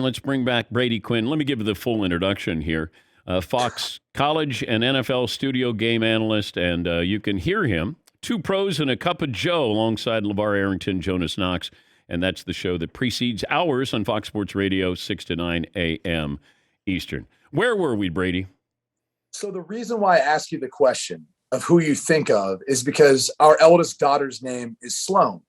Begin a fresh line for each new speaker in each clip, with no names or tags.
Let's bring back Brady Quinn. Let me give you the full introduction here. Fox College and NFL studio game analyst, and you can hear him. Two pros and a cup of Joe alongside LeVar Arrington, Jonas Knox, and that's the show that precedes ours on Fox Sports Radio, 6 to 9 a.m. Eastern. Where were we, Brady?
So the reason why I ask you the question of who you think of is because our eldest daughter's name is Sloan.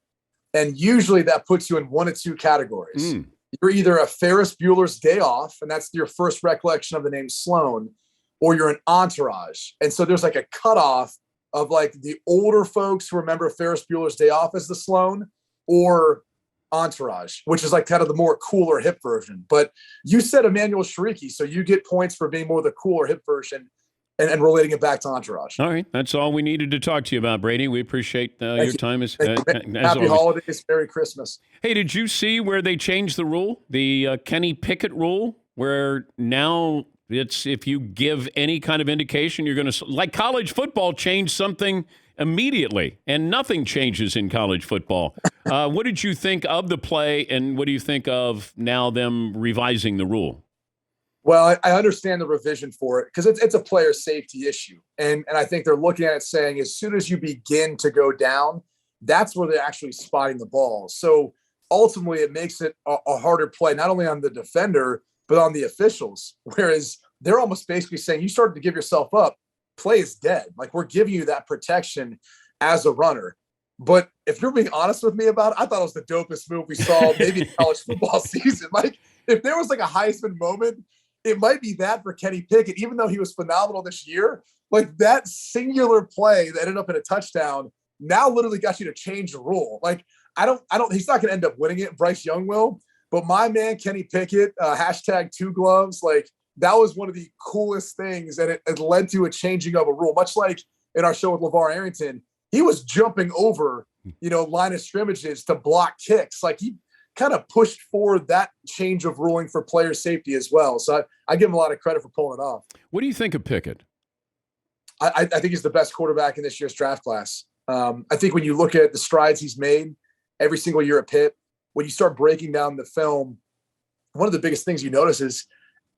And usually that puts you in one of two categories. You're either a Ferris Bueller's Day Off, and that's your first recollection of the name Sloan, or you're an Entourage. And so there's like a cutoff of like the older folks who remember Ferris Bueller's Day Off as the Sloan, or Entourage, which is like kind of the more cooler hip version. But you said Emmanuel Shariki, so you get points for being more the cooler hip version and relating it back to Entourage.
All right. That's all we needed to talk to you about, Brady. We appreciate your time. As
Happy
always.
holidays. Merry Christmas.
Hey, did you see where they changed the rule? The Kenny Pickett rule, where now it's if you give any kind of indication, you're going to, like college football, change something immediately, and nothing changes in college football. What did you think of the play, and what do you think of now them revising the rule?
Well, I understand the revision for it because it's a player safety issue. And I think they're looking at it saying as soon as you begin to go down, that's where they're actually spotting the ball. So ultimately it makes it a harder play, not only on the defender, but on the officials. Whereas they're almost basically saying you started to give yourself up, play is dead. Like we're giving you that protection as a runner. But if you're being honest with me about it, I thought it was the dopest move we saw maybe in college football season. Like if there was like a Heisman moment, it might be that for Kenny Pickett, even though he was phenomenal this year. Like that singular play that ended up in a touchdown now literally got you to change the rule. Like I don't, he's not going to end up winning it. Bryce Young will, but my man, Kenny Pickett, hashtag two gloves. Like that was one of the coolest things. And it led to a changing of a rule, much like in our show with LeVar Arrington, he was jumping over, line of scrimmages to block kicks. Like he kind of pushed forward that change of ruling for player safety as well. So I give him a lot of credit for pulling it off.
What do you think of Pickett?
I think he's the best quarterback in this year's draft class. I think when you look at the strides he's made every single year at Pitt, when you start breaking down the film, one of the biggest things you notice is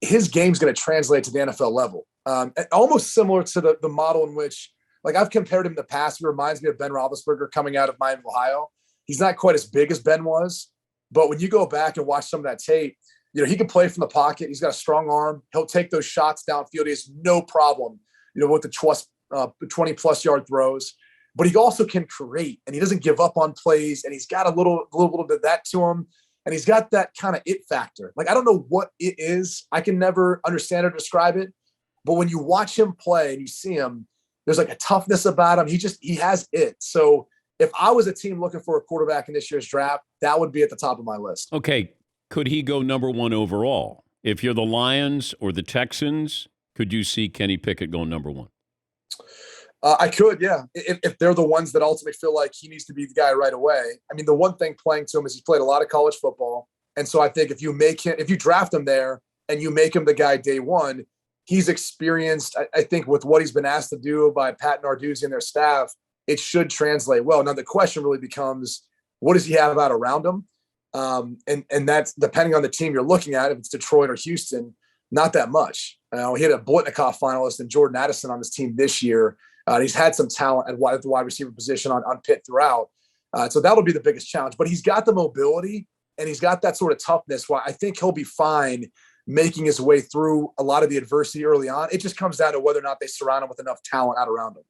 his game's going to translate to the NFL level. Almost similar to the model in which, like I've compared him in the past. He reminds me of Ben Roethlisberger coming out of Miami, Ohio. He's not quite as big as Ben was, but when you go back and watch some of that tape, he can play from the pocket. He's got a strong arm. He'll take those shots downfield. He has no problem, with the 20-plus yard throws. But he also can create, and he doesn't give up on plays. And he's got a little bit of that to him. And he's got that kind of it factor. Like, I don't know what it is. I can never understand or describe it. But when you watch him play and you see him, there's like a toughness about him. He has it. So if I was a team looking for a quarterback in this year's draft, that would be at the top of my list.
Okay. Could he go number one overall? If you're the Lions or the Texans, could you see Kenny Pickett going number one?
I could, yeah. If they're the ones that ultimately feel like he needs to be the guy right away. I mean, the one thing playing to him is he's played a lot of college football. And so I think if you draft him there and you make him the guy day one, he's experienced, I think, with what he's been asked to do by Pat Narduzzi and their staff, it should translate well. Now, the question really becomes, what does he have out around him? And that's depending on the team you're looking at, if it's Detroit or Houston, not that much. He had a Blitnikoff finalist and Jordan Addison on his team this year. He's had some talent at the wide receiver position on Pitt throughout. So that'll be the biggest challenge. But he's got the mobility and he's got that sort of toughness where I think he'll be fine making his way through a lot of the adversity early on. It just comes down to whether or not they surround him with enough talent out around him.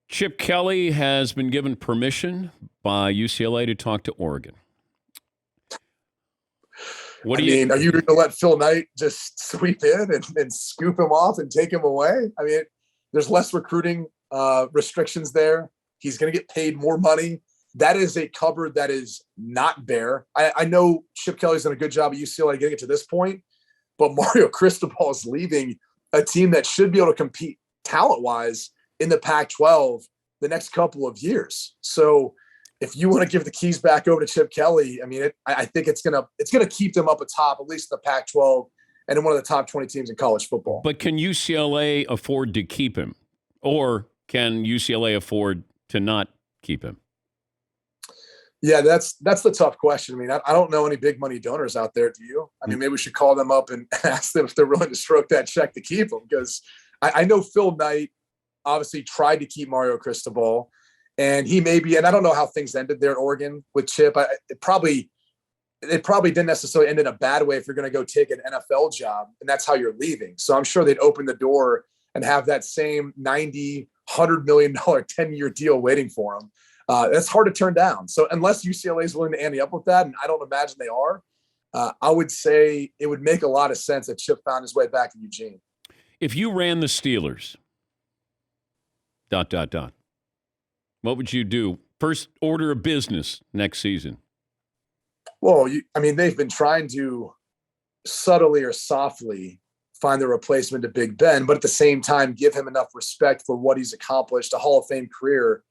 Chip Kelly has been given permission by UCLA to talk to Oregon.
Are you going to let Phil Knight just sweep in and scoop him off and take him away? I mean, there's less recruiting restrictions there. He's going to get paid more money. That is a cupboard that is not bare. I know Chip Kelly's done a good job at UCLA getting it to this point, but Mario Cristobal is leaving a team that should be able to compete talent-wise in the Pac-12 the next couple of years. So if you want to give the keys back over to Chip Kelly, I mean, I think it's gonna keep them up atop, at least in the Pac-12 and in one of the top 20 teams in college football.
But can UCLA afford to keep him, or can UCLA afford to not keep him?
Yeah, that's the tough question. I mean, I don't know any big money donors out there. Do you? I mean, maybe we should call them up and ask them if they're willing to stroke that check to keep them. Because I know Phil Knight obviously tried to keep Mario Cristobal, and he maybe, and I don't know how things ended there at Oregon with Chip. It probably didn't necessarily end in a bad way if you're going to go take an NFL job and that's how you're leaving. So I'm sure they'd open the door and have that same $100 million 10-year deal waiting for him. That's hard to turn down. So unless UCLA is willing to ante up with that, and I don't imagine they are, I would say it would make a lot of sense if Chip found his way back to Eugene.
If you ran the Steelers, ... what would you do? First order of business next season.
Well, they've been trying to subtly or softly find the replacement to Big Ben, but at the same time, give him enough respect for what he's accomplished, a Hall of Fame career,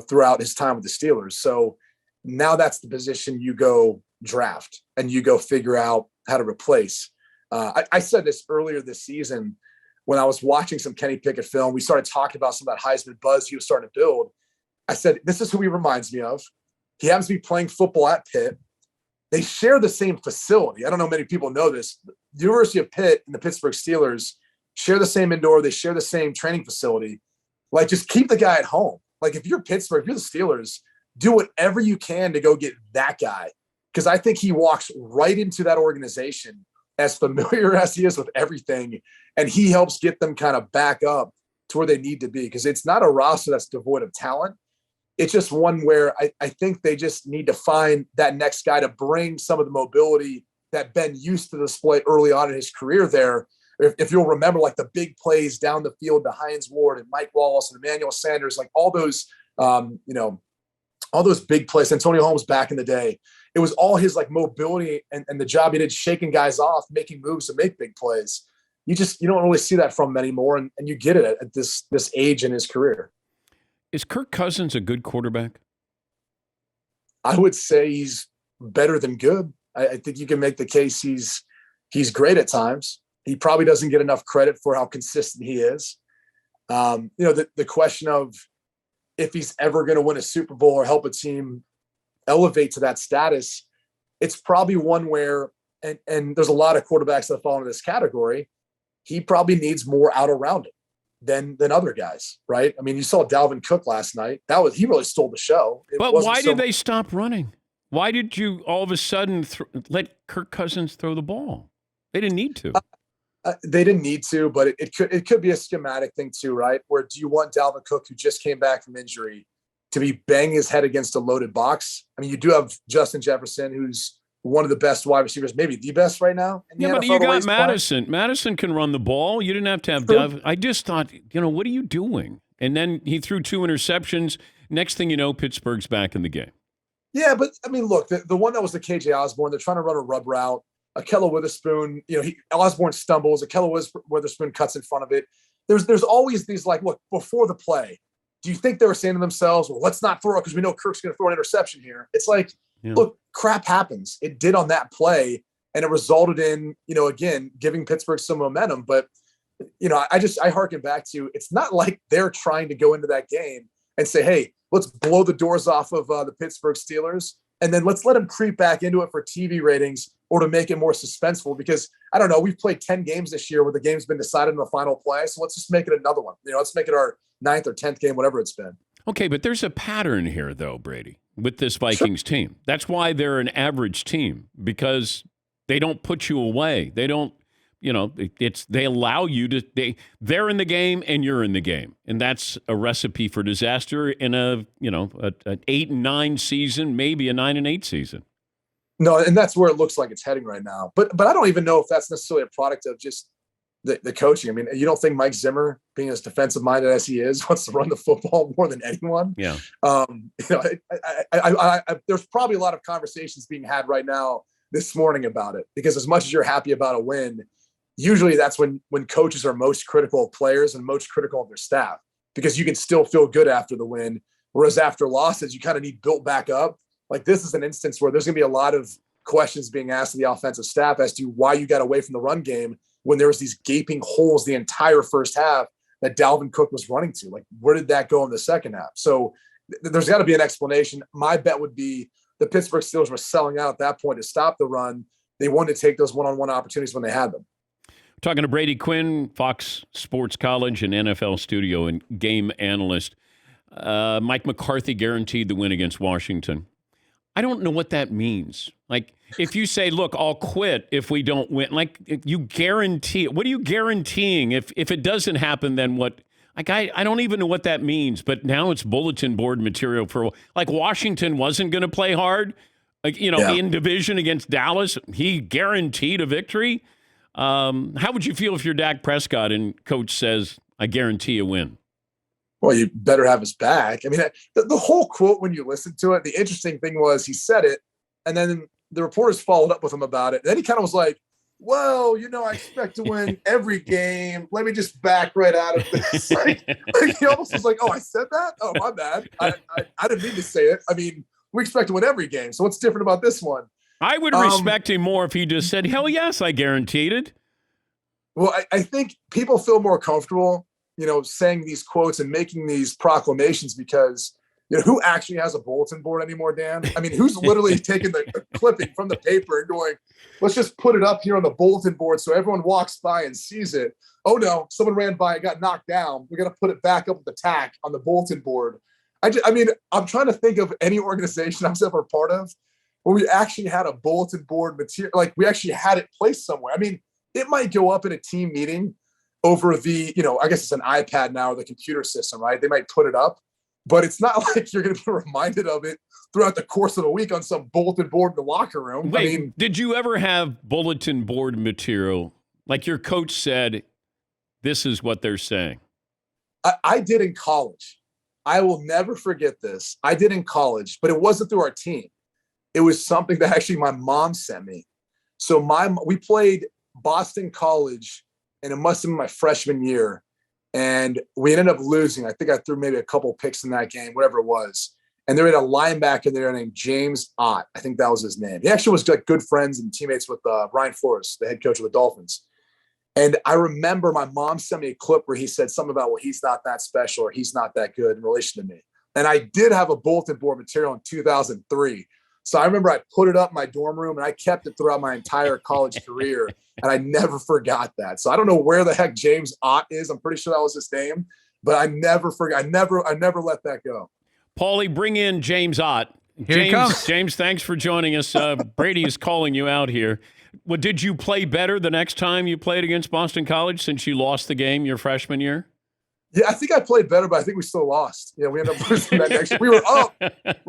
throughout his time with the Steelers. So now that's the position you go draft and you go figure out how to replace. I said this earlier this season when I was watching some Kenny Pickett film. We started talking about some of that Heisman buzz he was starting to build. I said, this is who he reminds me of. He happens to be playing football at Pitt. They share the same facility. I don't know many people know this. The University of Pitt and the Pittsburgh Steelers share the same indoor. They share the same training facility. Like, just keep the guy at home. Like, if you're Pittsburgh, if you're the Steelers, do whatever you can to go get that guy. Because I think he walks right into that organization as familiar as he is with everything. And he helps get them kind of back up to where they need to be. Because it's not a roster that's devoid of talent. It's just one where I think they just need to find that next guy to bring some of the mobility that Ben used to display early on in his career there. If you'll remember, like the big plays down the field to Hines Ward and Mike Wallace and Emmanuel Sanders, like all those, all those big plays, Antonio Holmes back in the day, it was all his like mobility and the job he did shaking guys off, making moves to make big plays. You don't really see that from him anymore. And you get it at this age in his career.
Is Kirk Cousins a good quarterback?
I would say he's better than good. I think you can make the case he's great at times. He probably doesn't get enough credit for how consistent he is. The question of if he's ever going to win a Super Bowl or help a team elevate to that status, it's probably one where, and there's a lot of quarterbacks that fall into this category, he probably needs more out around him than other guys, right? I mean, you saw Dalvin Cook last night. He really stole the show.
But why did they stop running? Why did you all of a sudden let Kirk Cousins throw the ball? They didn't need to.
They didn't need to, but it could be a schematic thing too, right? Where do you want Dalvin Cook, who just came back from injury, to be banging his head against a loaded box? I mean, you do have Justin Jefferson, who's one of the best wide receivers, maybe the best right now.
But you got Madison. Madison can run the ball. You didn't have to have Dalvin. I just thought, what are you doing? And then he threw 2 interceptions. Next thing you know, Pittsburgh's back in the game.
Yeah, but I mean, look, the one that was the KJ Osborne, they're trying to run a rub route. Akella Witherspoon, Osborne stumbles. Akella Witherspoon cuts in front of it. There's always these like, look, before the play, do you think they were saying to themselves, well, let's not throw it because we know Kirk's going to throw an interception here? It's like, Look, crap happens. It did on that play, and it resulted in, again, giving Pittsburgh some momentum. But, I harken back to, it's not like they're trying to go into that game and say, hey, let's blow the doors off of the Pittsburgh Steelers, and then let's let them creep back into it for TV ratings or to make it more suspenseful. Because, I don't know, we've played 10 games this year where the game's been decided in the final play. So let's just make it another one. Let's make it our 9th or 10th game, whatever it's been.
Okay, but there's a pattern here, though, Brady, with this Vikings team. That's why they're an average team, because they don't put you away. They don't, they allow you to, they're in the game and you're in the game. And that's a recipe for disaster in an 8-9 season, maybe a 9-8 season.
No, and that's where it looks like it's heading right now. But I don't even know if that's necessarily a product of just the coaching. I mean, you don't think Mike Zimmer, being as defensive minded as he is, wants to run the football more than anyone?
Yeah.
There's probably a lot of conversations being had right now this morning about it, because as much as you're happy about a win, usually that's when coaches are most critical of players and most critical of their staff, because you can still feel good after the win. Whereas after losses, you kind of need built back up. Like, this is an instance where there's going to be a lot of questions being asked of the offensive staff as to why you got away from the run game when there was these gaping holes the entire first half that Dalvin Cook was running to. Like, where did that go in the second half? So there's got to be an explanation. My bet would be the Pittsburgh Steelers were selling out at that point to stop the run. They wanted to take those one-on-one opportunities when they had them.
Talking to Brady Quinn, Fox Sports College and NFL studio and game analyst. Mike McCarthy guaranteed the win against Washington. I don't know what that means. Like, if you say, look, I'll quit if we don't win, like, you guarantee it. What are you guaranteeing? If it doesn't happen, then what? Like, I don't even know what that means, but now it's bulletin board material for, like, Washington wasn't going to play hard, like, in division against Dallas. He guaranteed a victory. How would you feel if you're Dak Prescott and coach says, I guarantee a win?
Well, you better have his back. I mean, the whole quote, when you listen to it, the interesting thing was he said it, and then the reporters followed up with him about it. And then he kind of was like, well, I expect to win every game. Let me just back right out of this. Like, he almost was like, oh, I said that? Oh, my bad. I didn't mean to say it. I mean, we expect to win every game. So what's different about this one?
I would respect him more if he just said, hell yes, I guaranteed it.
Well, I think people feel more comfortable, saying these quotes and making these proclamations because, who actually has a bulletin board anymore, Dan? I mean, who's literally taking the clipping from the paper and going, let's just put it up here on the bulletin board so everyone walks by and sees it. Oh, no, someone ran by and got knocked down. We got to put it back up with the tack on the bulletin board. I'm trying to think of any organization I was ever part of where we actually had a bulletin board material, like we actually had it placed somewhere. I mean, it might go up in a team meeting over the, I guess it's an iPad now or the computer system, right? They might put it up, but it's not like you're going to be reminded of it throughout the course of the week on some bulletin board in the locker room.
Wait, did you ever have bulletin board material? Like your coach said, this is what they're saying.
I did in college. I will never forget this. I did in college, but it wasn't through our team. It was something that actually my mom sent me. So we played Boston College, and it must have been my freshman year. And we ended up losing. I think I threw maybe a couple picks in that game, whatever it was. And there had a linebacker there named James Ott. I think that was his name. He actually was like good friends and teammates with Brian Flores, the head coach of the Dolphins. And I remember my mom sent me a clip where he said something about, well, he's not that special or he's not that good in relation to me. And I did have a bulletin board material in 2003. So I remember I put it up in my dorm room and I kept it throughout my entire college career. And I never forgot that. So I don't know where the heck James Ott is. I'm pretty sure that was his name, but I never forgot. I never let that go.
Paulie, bring in James Ott.
Here he comes.
James, thanks for joining us. Brady is calling you out here. Well, did you play better the next time you played against Boston College since you lost the game your freshman year?
Yeah, I think I played better, but I think we still lost. We ended up losing that next year. We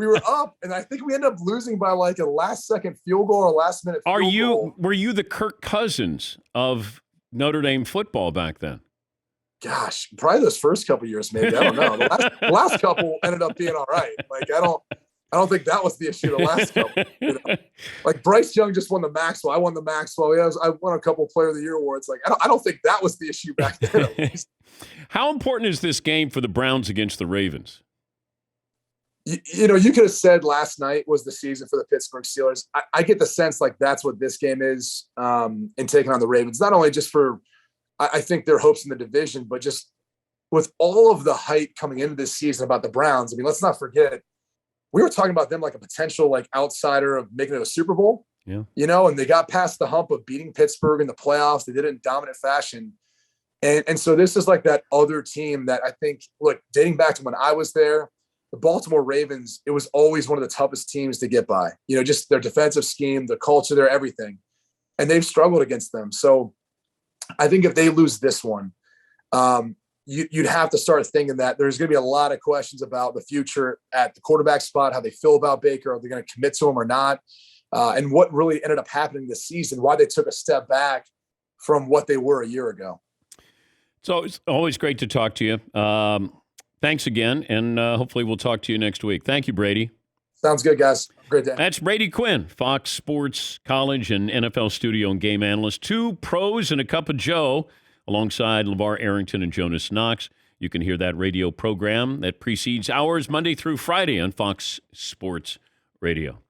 were up, and I think we ended up losing by like a last-second field goal or last-minute field goal.
Were you the Kirk Cousins of Notre Dame football back then?
Gosh, probably those first couple years, maybe. I don't know. The last couple ended up being all right. Like I don't think that was the issue. The last couple, like Bryce Young just won the Maxwell. I won the Maxwell. Yeah, I won a couple Player of the Year awards. Like I don't think that was the issue back then. At least.
How important is this game for the Browns against the Ravens?
You could have said last night was the season for the Pittsburgh Steelers. I get the sense like that's what this game is in taking on the Ravens. Not only just for, I think their hopes in the division, but just with all of the hype coming into this season about the Browns. I mean, let's not forget, we were talking about them like a potential like outsider of making it a Super Bowl.
Yeah.
And they got past the hump of beating Pittsburgh in the playoffs. They did it in dominant fashion. And so this is like that other team that I think, look, dating back to when I was there, the Baltimore Ravens, it was always one of the toughest teams to get by, just their defensive scheme, the culture, their everything. And they've struggled against them. So I think if they lose this one, you'd have to start thinking that there's going to be a lot of questions about the future at the quarterback spot, how they feel about Baker, are they going to commit to him or not? And what really ended up happening this season, why they took a step back from what they were a year ago.
So it's always great to talk to you. Thanks again, and hopefully we'll talk to you next week. Thank you, Brady.
Sounds good, guys. Great day.
That's Brady Quinn, Fox Sports College and NFL studio and game analyst. Two pros and a cup of Joe alongside LeVar Arrington and Jonas Knox. You can hear that radio program that precedes ours Monday through Friday on Fox Sports Radio.